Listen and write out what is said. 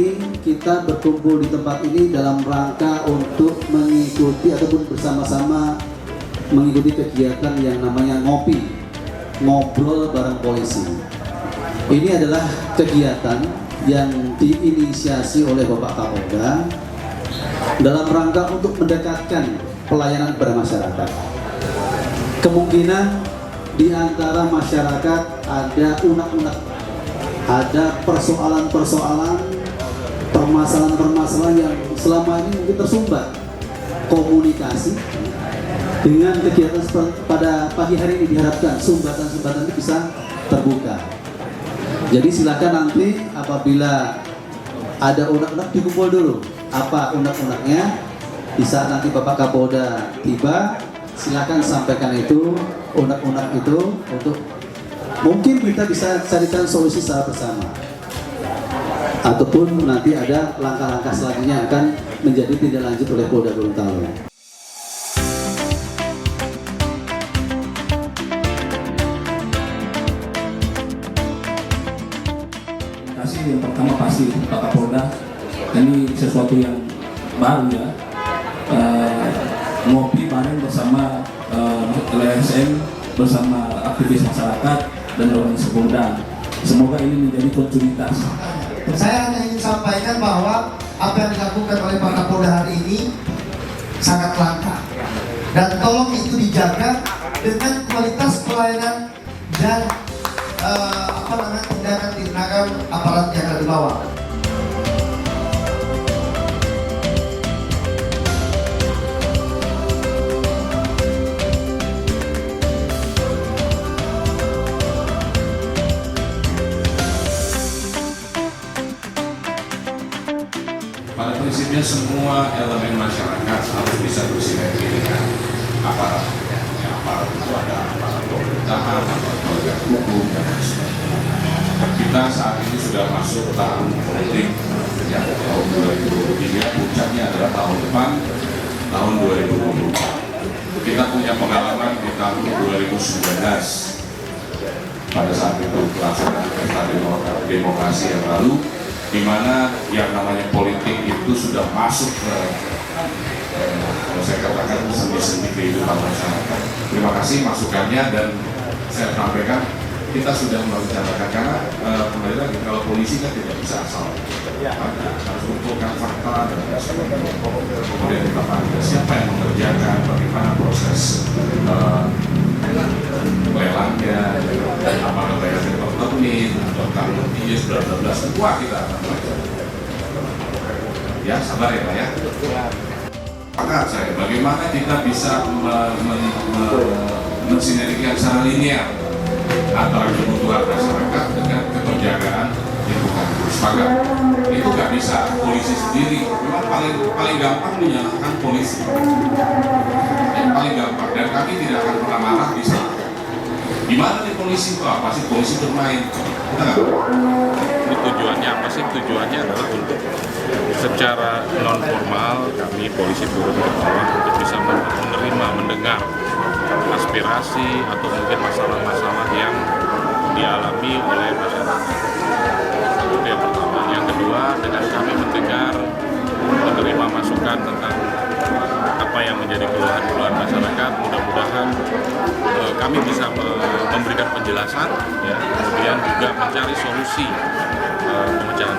ini kita berkumpul di tempat ini dalam rangka untuk mengikuti ataupun bersama-sama mengikuti kegiatan yang namanya ngobrol bareng polisi. Ini adalah kegiatan yang diinisiasi oleh Bapak Kapolda dalam rangka untuk mendekatkan pelayanan kepada masyarakat. Kemungkinan di antara masyarakat ada unek-unek, ada persoalan-persoalan, permasalahan-permasalahan yang selama ini mungkin tersumbat. Komunikasi dengan kegiatan pada pagi hari ini diharapkan sumbatan-sumbatan itu bisa terbuka. Jadi silakan nanti apabila ada unek-unek dikumpul dulu. Apa unek-uneknya? Di saat nanti Bapak Kapolda tiba, silakan sampaikan itu, unek-unek itu untuk mungkin kita bisa carikan solusi secara bersama. Ataupun nanti ada langkah-langkah selanjutnya akan menjadi tindak lanjut oleh Polda Gorontalo. Yang pertama pasti Pak Kapolda, ini sesuatu yang baru ya, ngopi bareng bersama LSM, bersama aktivis masyarakat dan organisasi Polda. Semoga ini menjadi kontinuitas. Saya hanya ingin sampaikan bahwa apa yang dilakukan oleh Pak Kapolda hari ini sangat langka, dan tolong itu dijaga dengan kualitas pelayanan dan tindakan aparat yang ada di bawah. Pada prinsipnya semua elemen masyarakat harus bisa bersinergi dengan aparat. Aparat itu ada aparat pemerintahan, aparat penegak hukum, dan sebagainya. Kita saat ini sudah masuk tahun politik, ya, tahun 2023, puncaknya adalah tahun depan, tahun 2024. Kita punya pengalaman di tahun 2019, pada saat itu pelaksanaan pesta demokrasi yang lalu, di mana yang namanya politik itu sudah masuk ke kalau saya katakan sendi-sendi kehidupan masyarakat. Terima kasih masukannya, dan saya sampaikan kita sudah merencanakan, karena kembali lagi kalau polisi kan tidak bisa asal, harus mengumpulkan fakta dan sebagainya. Kemudian kita panggil siapa yang mengerjakan, bagaimana proses lelangnya, apakah bayarnya per menit atau tahun dia sudah 12 semua kita akan belajar. Ya sabar ya Pak ya. Sepakat saya, bagaimana kita bisa mensinergikan secara linear antara kebutuhan masyarakat dengan keterjagaan lingkungan. Sepakat. Itu nggak bisa polisi sendiri. Memang paling gampang menyalahkan polisi. Yang paling gampang, dan kami tidak akan pernah marah di sana. Gimana nih polisi? Wah, pasti polisi bermain. Kita nggak. Tujuannya apa sih? Tujuannya adalah untuk secara non formal kami polisi turun ke bawah untuk bisa menerima, mendengar aspirasi atau mungkin masalah-masalah yang dialami oleh masyarakat. Itu yang pertama. Yang kedua, dengan kami mendengar, menerima masukan tentang apa yang menjadi keluhan-keluhan masyarakat, mudah-mudahan kami bisa memberikan penjelasan, ya, kemudian juga mencari solusi pemecahan